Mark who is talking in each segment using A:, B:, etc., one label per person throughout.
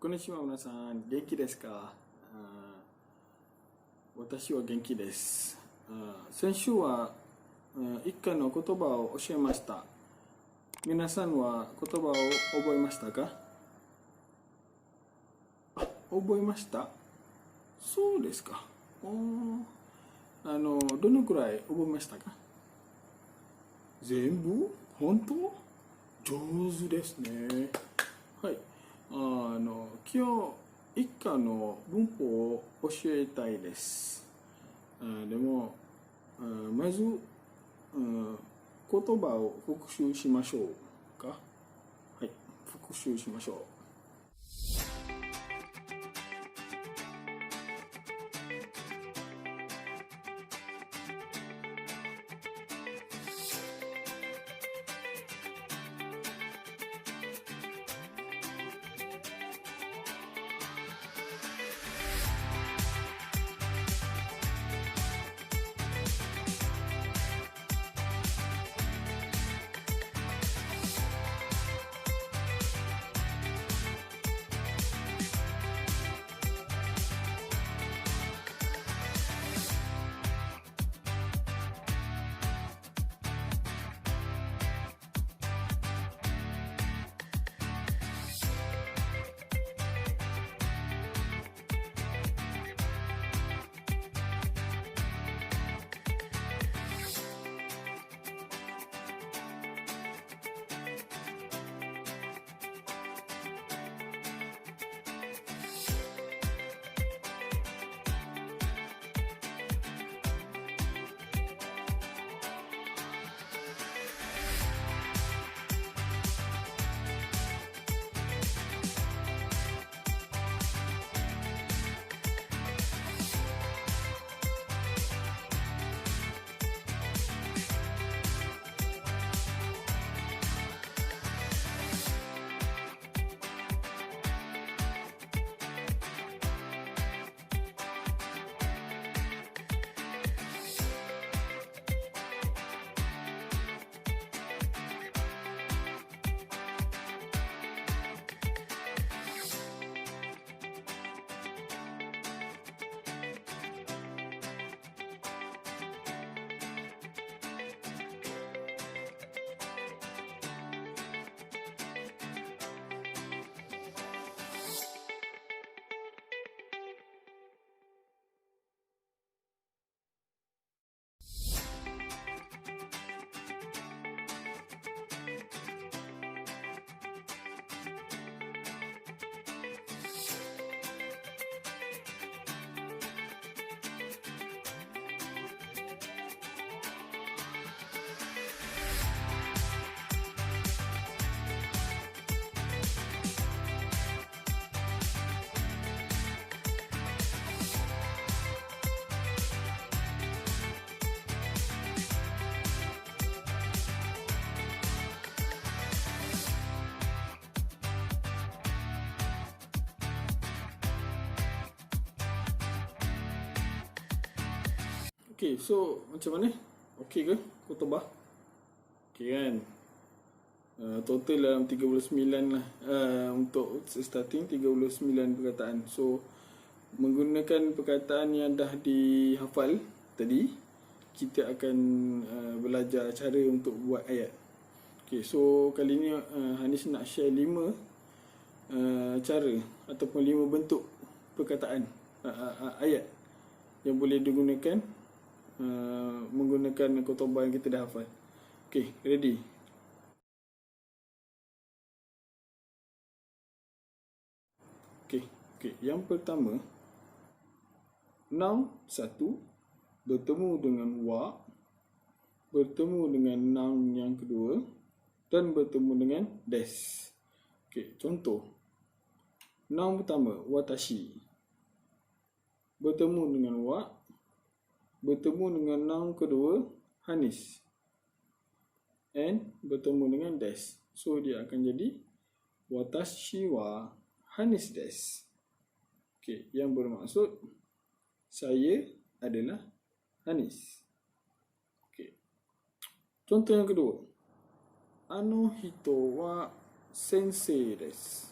A: こんにちは皆さん、元気ですか？私は元気です。先週は一回の言葉を教えました。皆さんは言葉を覚えましたか？覚えました？そうですか。どのくらい覚えましたか？全部？本当？上手ですね。はい。今日一家の文法を教えたいです。でも、まず、言葉を復習しましょうか。はい、復習しましょう。Okay, so macam mana? Okay ke khutbah? Okay kan? Total dalam 39 lah. Untuk starting 39 perkataan. So menggunakan perkataan yang dah dihafal tadi, kita akan belajar cara untuk buat ayat. Okay, so kali ni Hanis nak share 5 cara ataupun 5 bentuk perkataan ayat yang boleh digunakan menggunakan khutbah yang kita dah hafal. Okay, ready? Okay, yang pertama, noun satu bertemu dengan wa, bertemu dengan noun yang kedua dan bertemu dengan des. Okay, contoh. Noun pertama, watashi, bertemu dengan wa, bertemu dengan noun kedua, Hanis, and bertemu dengan des. So dia akan jadi watashi wa Hanis des. Okay, yang bermaksud saya adalah Hanis. Okay. Contoh yang kedua. Ano hito wa sensei desu.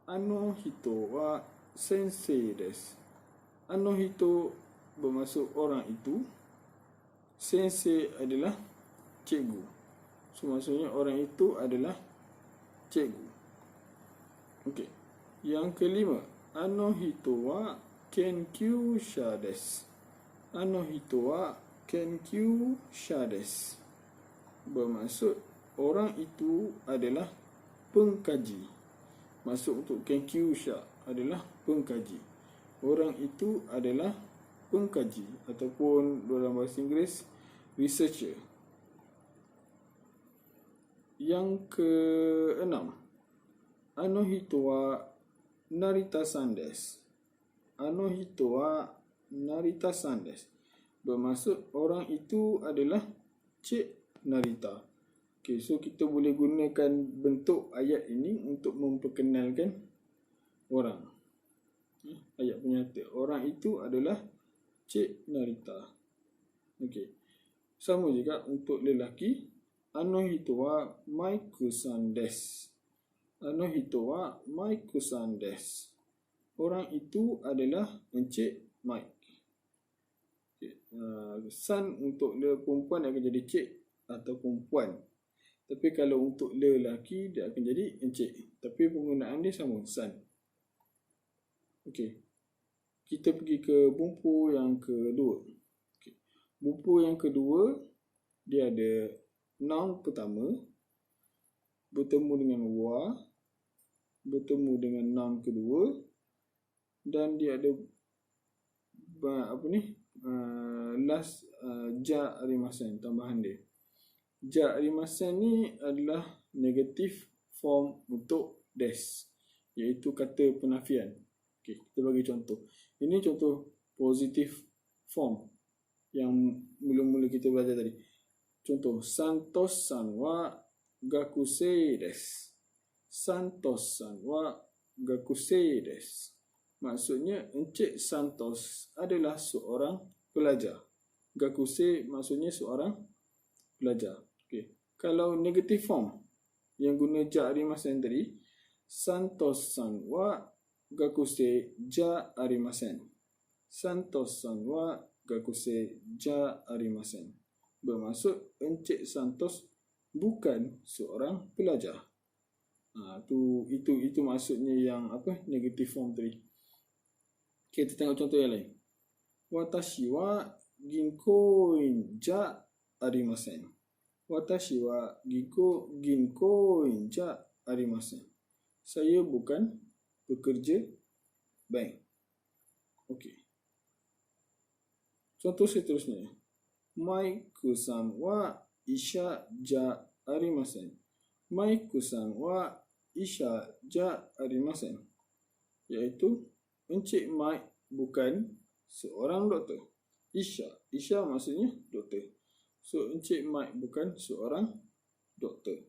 A: ano hito wa sensei desu. Ano hito bermaksud orang itu. Sensei adalah cikgu. So maksudnya orang itu adalah cikgu. Okey. Yang kelima, ano hito wa kenkyusha desu. Ano hito wa kenkyusha desu. Bermaksud orang itu adalah pengkaji. Maksud untuk kenkyusha adalah pengkaji. Orang itu adalah pengkaji ataupun dalam bahasa Inggeris researcher. Yang keenam, ano hito wa narita-san desu. Ano hito wa narita-san desu. Bermaksud orang itu adalah Cik Narita. Okay, so kita boleh gunakan bentuk ayat ini untuk memperkenalkan orang. Ayat penyata. Orang itu adalah Cik Narita. Okey. Sama juga untuk lelaki. Ano hito wa Maiku-san desu. Ano hito wa Maiku-san desu. Orang itu adalah Encik Mike. Okay. San untuk perempuan akan jadi cik ataupun puan. Tapi kalau untuk lelaki dia akan jadi encik. Tapi penggunaan dia sama, san. Okey. Kita pergi ke bumpu yang kedua. Okay. Bumpu yang kedua dia ada noun pertama bertemu dengan wa, bertemu dengan noun kedua, dan dia ada last ja arimasen, tambahan dia. Ja arimasen ni adalah negative form untuk des, iaitu kata penafian. Okey, kita bagi contoh. Ini contoh positive form yang mula-mula kita belajar tadi. Contoh, Santos-san wa gakusei desu. Santos-san wa gakusei desu. Maksudnya Encik Santos adalah seorang pelajar. Gakusei maksudnya seorang pelajar. Okay. Kalau negative form yang guna ja arimasen tadi, Santos-san wa gakusei ja arimasen. Santos-san wa gakusei ja arimasen. Bermaksud Encik Santos bukan seorang pelajar. Itu maksudnya yang negative form tadi. Okay, kita tengok contoh yang lain. Watashi wa ginkoin ja arimasen. Watashi wa ginkoin ja arimasen. Saya bukan pekerja bank. Okey. Contoh seterusnya. Maiku-san wa isha ja arimasen. Maiku-san wa isha ja arimasen. Iaitu Encik Mike bukan seorang doktor. Isha maksudnya doktor. So Encik Mike bukan seorang doktor.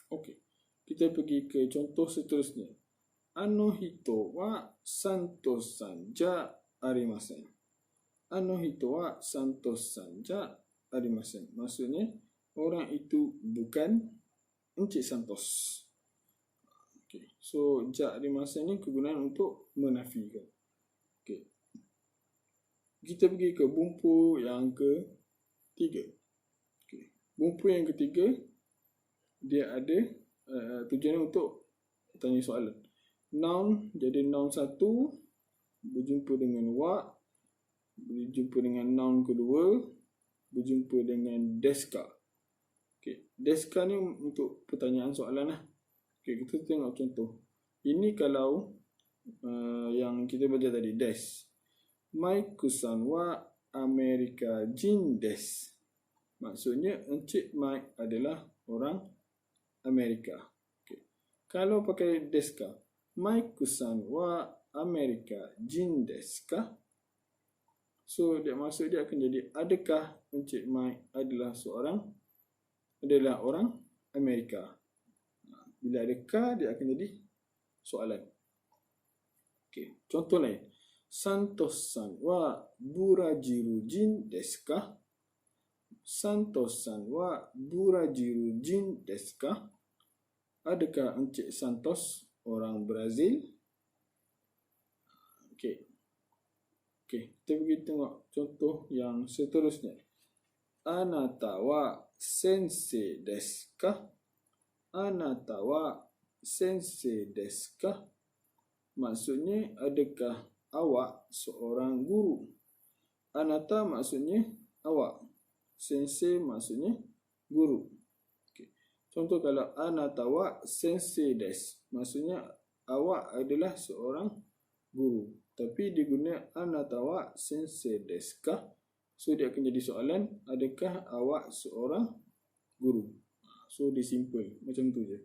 A: Okey. Kita pergi ke contoh seterusnya. Ano hito wa Santos-san ja arimasen. Ano hito wa Santos-san ja arimasen. Maksudnya orang itu bukan Encik Santos. Okay. So ja arimasen ni kegunaan untuk menafikan. Okay. Kita pergi ke bumpu yang ketiga. Okay. Bumpu yang ketiga dia ada tujuan untuk tanya soalan. Noun, jadi noun satu berjumpa dengan wa, berjumpa dengan noun kedua, berjumpa dengan deska. Okay. Deska ni untuk pertanyaan soalan lah. Okay, kita tengok contoh. Ini kalau yang kita belajar tadi, des. Maiku-san wa Amerika jin desu. Maksudnya Encik Mike adalah orang Amerika. Okay. Kalau pakai deska, Maiku-san wa Amerika jin desu ka? So dia maksud dia akan jadi, adakah Encik Mike adalah orang Amerika? Bila ada ka, dia akan jadi soalan. Okay. Contoh lain. Santos-san wa Burajiru jin desu ka? Santos-san wa Burajiru jin desu ka? Adakah Encik Santos orang Brazil. Okey. Kita pergi tengok contoh yang seterusnya. Anata wa sensei desu ka? Anata wa sensei desu ka? Maksudnya, adakah awak seorang guru? Anata maksudnya awak. Sensei maksudnya guru. Okay. Contoh kalau anata wa sensei desu, maksudnya awak adalah seorang guru. Tapi diguna anata wa sensei desu ka? So dia akan jadi soalan, adakah awak seorang guru? So dia simple, macam tu je.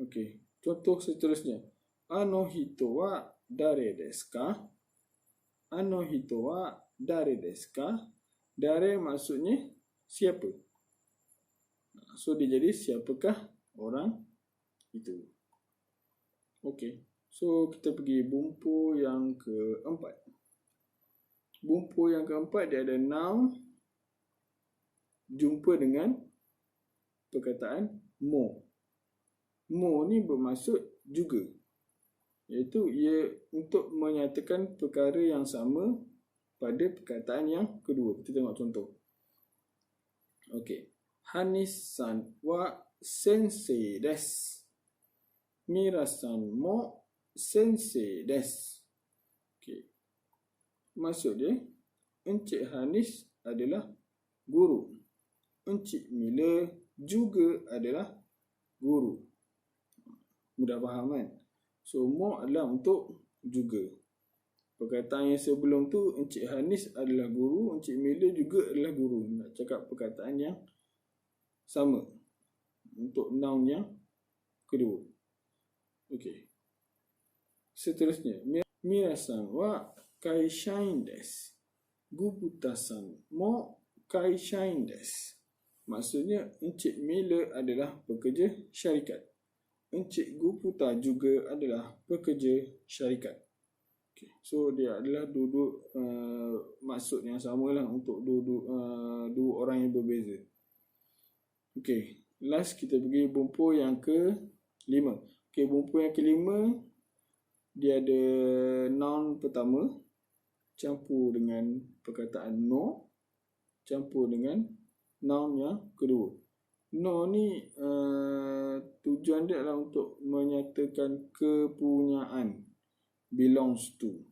A: Okey, contoh seterusnya. Ano hito wa dare desu ka? Ano hito wa dare desu ka? Dare maksudnya siapa? So dia jadi siapakah orang itu? Okey. So kita pergi bumpu yang keempat. Bumpu yang keempat dia ada noun jumpa dengan perkataan mo. Mo ni bermaksud juga, iaitu ia untuk menyatakan perkara yang sama pada perkataan yang kedua. Kita tengok contoh. Okey. Hanish-san wa sensei desu. Mira-san mo sensei desu. Okey. Maksud dia, Encik Hanish adalah guru. Encik Mila juga adalah guru. Mudah faham kan? So, mo adalah untuk juga. Perkataan yang sebelum tu, Encik Hanish adalah guru, Encik Mila juga adalah guru. Nak cakap perkataan yang sama untuk noun yang kedua. Okey. Seterusnya, Mira-san wa kaishain desu. Gubuta-san mo kaishain desu. Maksudnya, Encik Mila adalah pekerja syarikat. Encik Guputa juga adalah pekerja syarikat. Okay. So, dia adalah duduk maksud yang sama lah untuk dua orang yang berbeza. Okay. Last, kita pergi bumpu yang kelima. Okay, bumpu yang kelima, dia ada noun pertama campur dengan perkataan no, campur dengan noun yang kedua. No ni tujuan dia adalah untuk menyatakan kepunyaan, belongs to.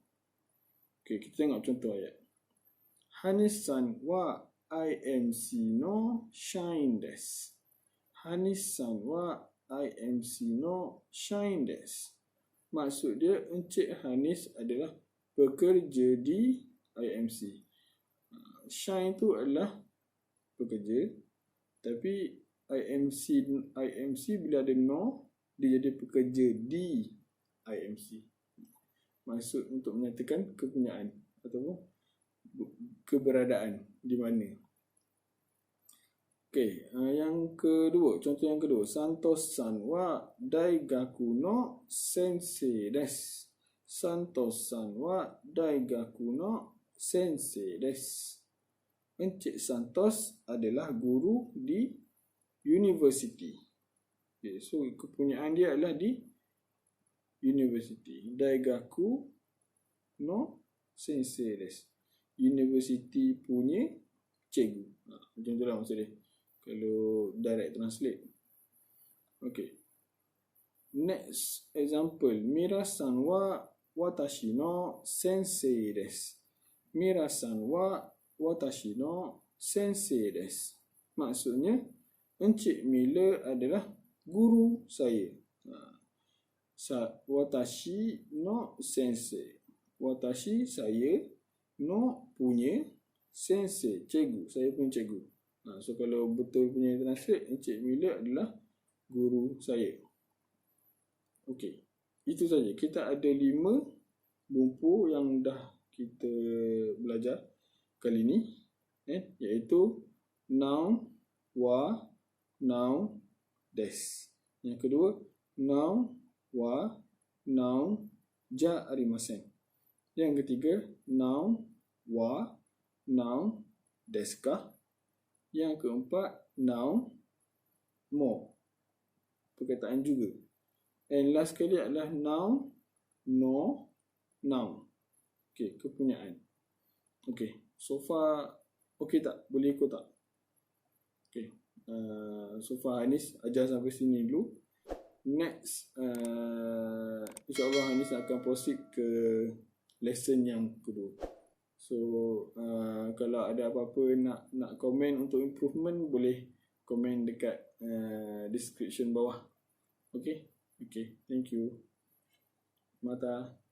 A: Okay, kita tengok contoh ayat. Hanish-san wa IMC no shain desu. Hanish-san wa IMC no shain desu. Maksud dia, Encik Hanish adalah pekerja di IMC. Shain tu adalah pekerja, tapi IMC bila ada no, dia jadi pekerja di IMC. Maksud untuk menyatakan kepunyaan ataupun keberadaan di mana. Okey, yang kedua, contoh yang kedua. Santos-san wa daigaku no sensei desu. Santos-san wa daigaku no sensei desu. Encik Santos adalah guru di university. Okay, so kepunyaan dia adalah di university. Daigaku no sensei desu. University punya cikgu. Macam tu lah maksud dia, kalau direct translate. Okay. Next example. Mira-san wa watashi no sensei desu. Mira-san wa watashi no sensei desu. Maksudnya, Encik Mila adalah guru saya. Watashi no sensei. Watashi saya, no punya, sensei cikgu, saya punya cikgu. So kalau betul punya translate, Encik Mila adalah guru saya. Okey. Itu saja. Kita ada 5 bumpu yang dah kita belajar kali ni, iaitu noun wa, noun desu. Yang kedua, noun wa, noun ja arimasen. Yang ketiga, noun wa, noun desu ka. Yang keempat, noun mo, perkataan juga. And last sekali adalah noun, no, noun. Okay, kepunyaan. Okay, so far okay tak? Boleh ikut tak? Okay, so far Anis ajar sampai sini dulu. Next, insyaAllah Anis akan proceed ke lesson yang kedua. So, kalau ada apa-apa nak komen untuk improvement, boleh komen dekat description bawah. Okay, thank you. Mata.